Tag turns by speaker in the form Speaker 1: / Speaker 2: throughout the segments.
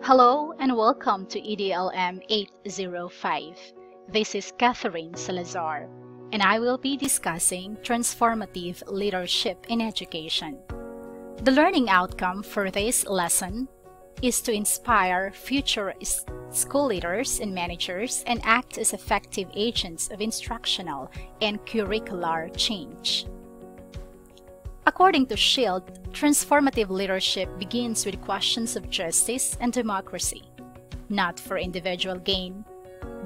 Speaker 1: Hello and welcome to EDLM 805. This is Catherine Salazar, and I will be discussing transformative leadership in education. The learning outcome for this lesson is to inspire future school leaders and managers and act as effective agents of instructional and curricular change. According to Shield, transformative leadership begins with questions of justice and democracy, not for individual gain,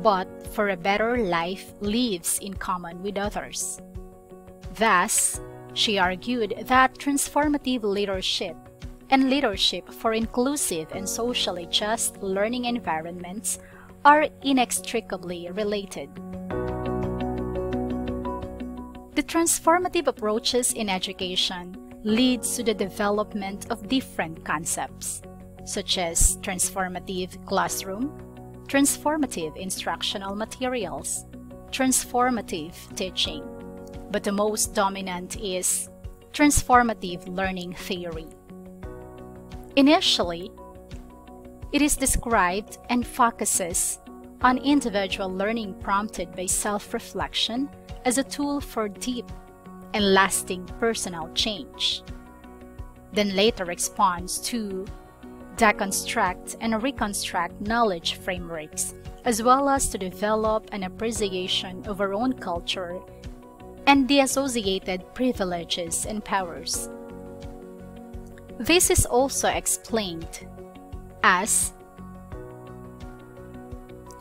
Speaker 1: but for a better life lives in common with others. Thus, she argued that transformative leadership and leadership for inclusive and socially just learning environments are inextricably related. The transformative approaches in education leads to the development of different concepts, such as transformative classroom, transformative instructional materials, transformative teaching, but the most dominant is transformative learning theory. Initially, it is described and focuses on individual learning prompted by self-reflection as a tool for deep and lasting personal change. Then later expands to deconstruct and reconstruct knowledge frameworks, as well as to develop an appreciation of our own culture and the associated privileges and powers. This is also explained as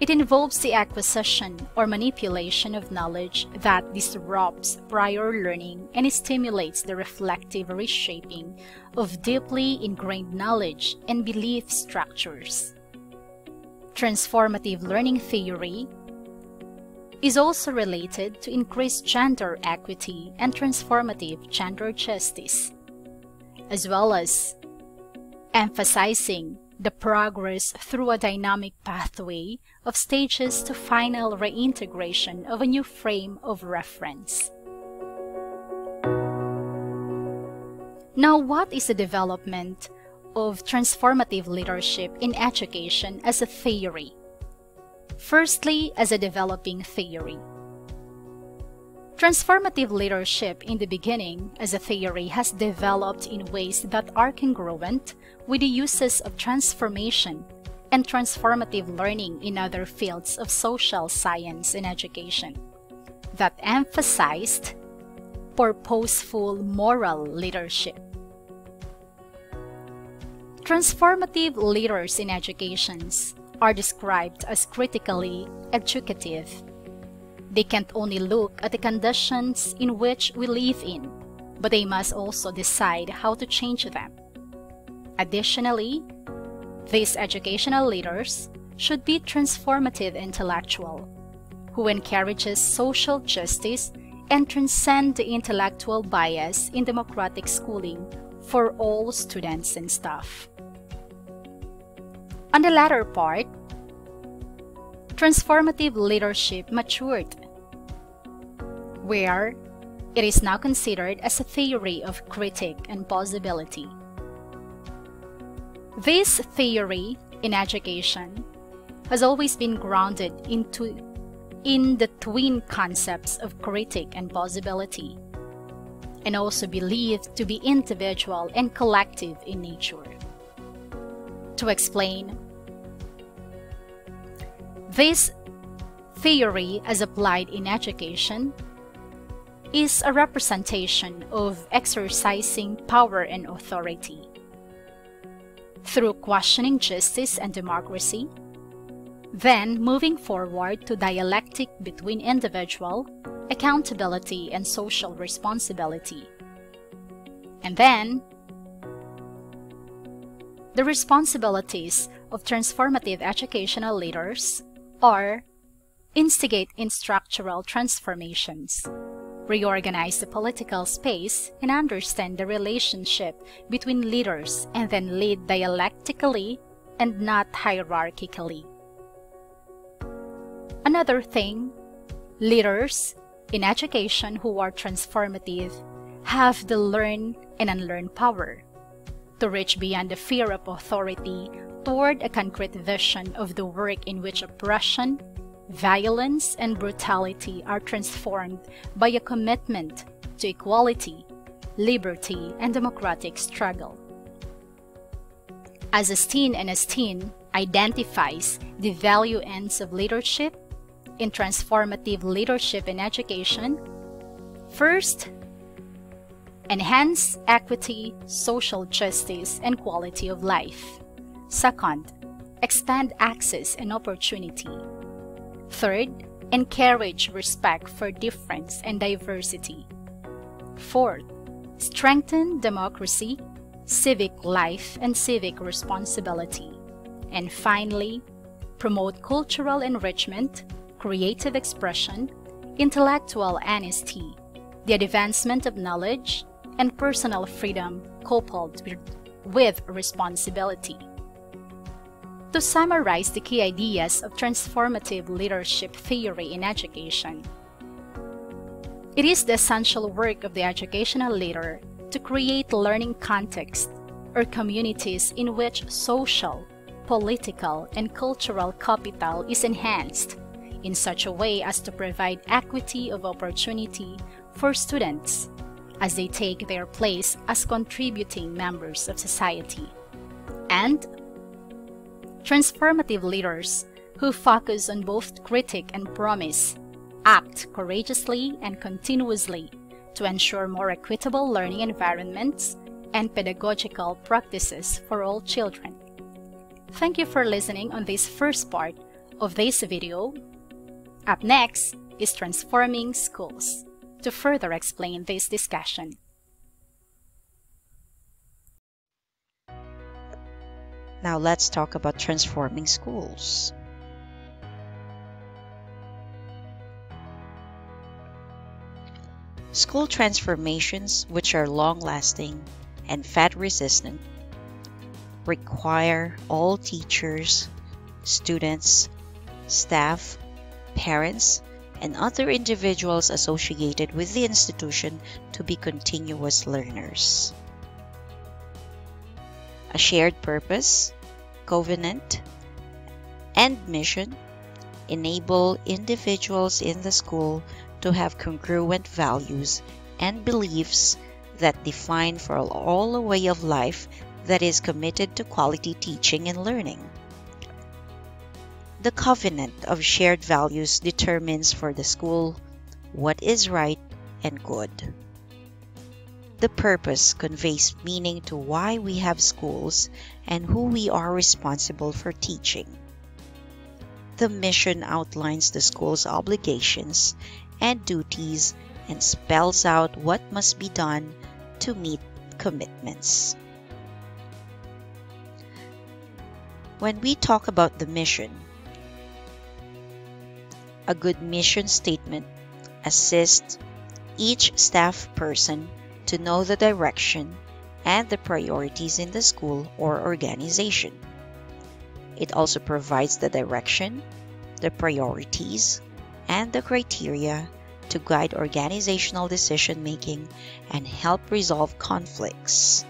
Speaker 1: it involves the acquisition or manipulation of knowledge that disrupts prior learning and stimulates the reflective reshaping of deeply ingrained knowledge and belief structures. Transformative learning theory is also related to increased gender equity and transformative gender justice, as well as emphasizing the progress through a dynamic pathway of stages to final reintegration of a new frame of reference. Now, what is the development of transformative leadership in education as a theory? Firstly, as a developing theory. Transformative leadership in the beginning as a theory has developed in ways that are congruent with the uses of transformation and transformative learning in other fields of social science and education that emphasized purposeful moral leadership. Transformative leaders in educations are described as critically educative. They can't only look at the conditions in which we live in, but they must also decide how to change them. Additionally, these educational leaders should be transformative intellectual, who encourages social justice and transcend the intellectual bias in democratic schooling for all students and staff. On the latter part, transformative leadership matured, where it is now considered as a theory of critique and possibility. This theory in education has always been grounded in the twin concepts of critique and possibility, and also believed to be individual and collective in nature. To explain, this theory as applied in education is a representation of exercising power and authority through questioning justice and democracy, then moving forward to dialectic between individual accountability and social responsibility. And then, the responsibilities of transformative educational leaders are instigate in structural transformations, reorganize the political space, and understand the relationship between leaders, and then lead dialectically and not hierarchically. Another thing, leaders in education who are transformative have the learn and unlearn power to reach beyond the fear of authority toward a concrete vision of the work in which oppression, violence, and brutality are transformed by a commitment to equality, liberty, and democratic struggle. As Astin and Astin identifies the value ends of leadership in transformative leadership in education, first, enhance equity, social justice, and quality of life. Second, expand access and opportunity. Third, encourage respect for difference and diversity. Fourth, strengthen democracy, civic life, and civic responsibility. And finally, promote cultural enrichment, creative expression, intellectual honesty, the advancement of knowledge, and personal freedom coupled with responsibility. To summarize the key ideas of transformative leadership theory in education, it is the essential work of the educational leader to create learning context or communities in which social, political, and cultural capital is enhanced in such a way as to provide equity of opportunity for students as they take their place as contributing members of society. And transformative leaders who focus on both critique and promise act courageously and continuously to ensure more equitable learning environments and pedagogical practices for all children. Thank you for listening on this first part of this video. Up next is Transforming Schools, to further explain this discussion.
Speaker 2: Now let's talk about transforming schools. School transformations, which are long-lasting and fad-resistant, require all teachers, students, staff, parents, and other individuals associated with the institution to be continuous learners. A shared purpose, covenant, and mission enable individuals in the school to have congruent values and beliefs that define for all a way of life that is committed to quality teaching and learning. The covenant of shared values determines for the school what is right and good. The purpose conveys meaning to why we have schools and who we are responsible for teaching. The mission outlines the school's obligations and duties and spells out what must be done to meet commitments. When we talk about the mission, a good mission statement assists each staff person to know the direction and the priorities in the school or organization. It also provides the direction, the priorities, and the criteria to guide organizational decision-making and help resolve conflicts.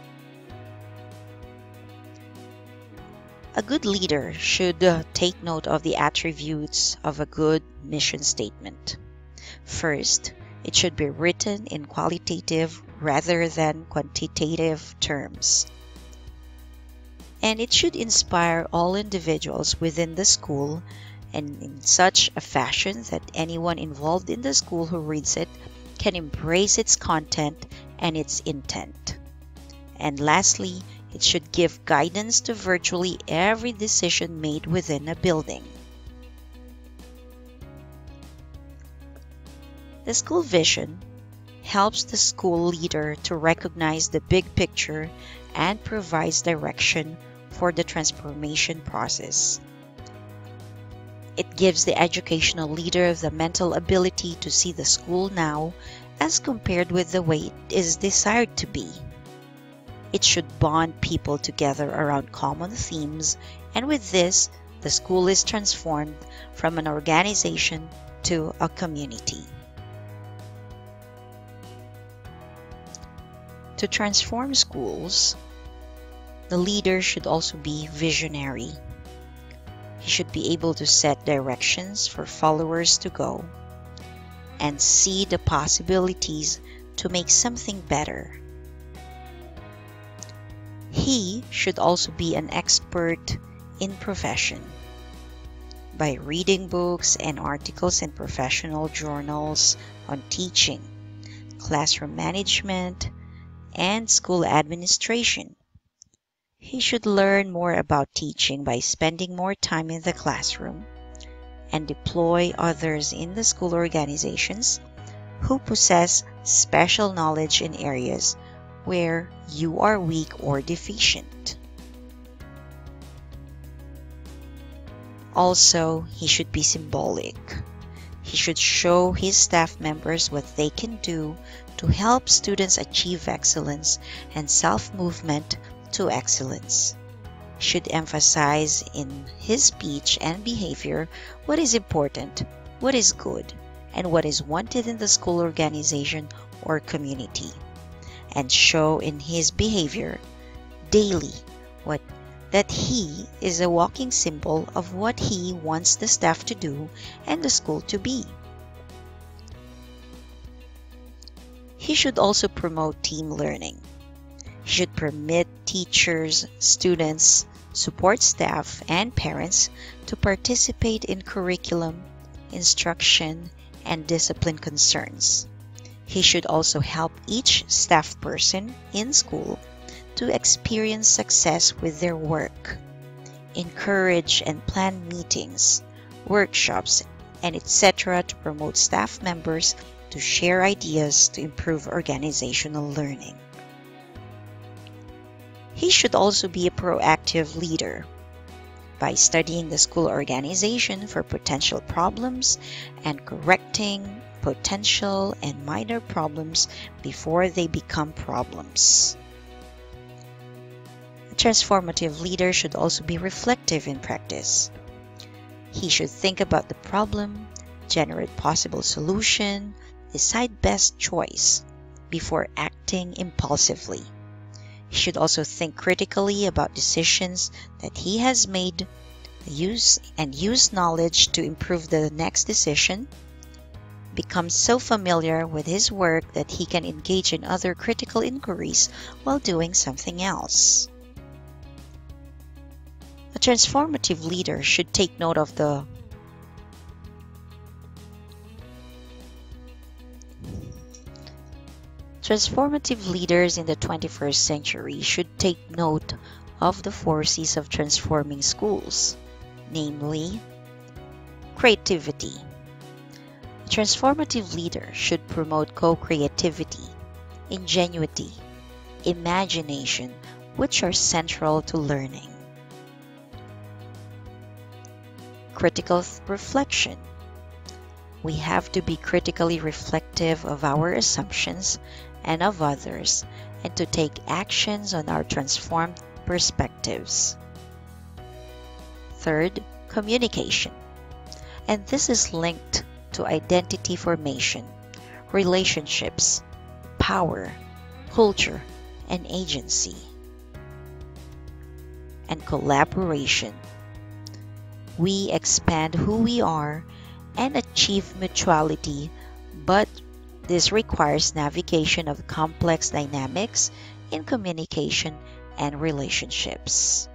Speaker 2: A good leader should take note of the attributes of a good mission statement. First, it should be written in qualitative rather than quantitative terms. And it should inspire all individuals within the school and in such a fashion that anyone involved in the school who reads it can embrace its content and its intent. And lastly, it should give guidance to virtually every decision made within a building. The school vision helps the school leader to recognize the big picture and provides direction for the transformation process. It gives the educational leader the mental ability to see the school now as compared with the way it is desired to be. It should bond people together around common themes, and with this, the school is transformed from an organization to a community. To transform schools, The leader should also be visionary. He should be able to set directions for followers to go and see the possibilities to make something better. He should also be an expert in profession. By reading books and articles in professional journals on teaching, classroom management, and school administration. He should learn more about teaching by spending more time in the classroom and deploy others in the school organizations who possess special knowledge in areas where you are weak or deficient. Also, he should be symbolic. He should show his staff members what they can do to help students achieve excellence and self-movement to excellence. He should emphasize in his speech and behavior what is important, what is good, and what is wanted in the school organization or community, and show in his behavior daily that he is a walking symbol of what he wants the staff to do and the school to be. He should also promote team learning. He should permit teachers, students, support staff, and parents to participate in curriculum, instruction, and discipline concerns. He should also help each staff person in school to experience success with their work, encourage and plan meetings, workshops, and etc. to promote staff members to share ideas to improve organizational learning. He should also be a proactive leader by studying the school organization for potential problems and correcting potential and minor problems before they become problems. A transformative leader should also be reflective in practice. He should think about the problem, generate possible solution, decide best choice before acting impulsively. He should also think critically about decisions that he has made, use knowledge to improve the next decision, become so familiar with his work that he can engage in other critical inquiries while doing something else. A transformative leader should take note of the Transformative leaders in the 21st century should take note of the 4 C's of transforming schools, namely, creativity. A transformative leader should promote co-creativity, ingenuity, imagination, which are central to learning. Critical reflection. We have to be critically reflective of our assumptions and of others, and to take actions on our transformed perspectives. Third, communication. And this is linked to identity formation, relationships, power, culture, and agency. And collaboration. We expand who we are and achieve mutuality, but this requires navigation of complex dynamics in communication and relationships.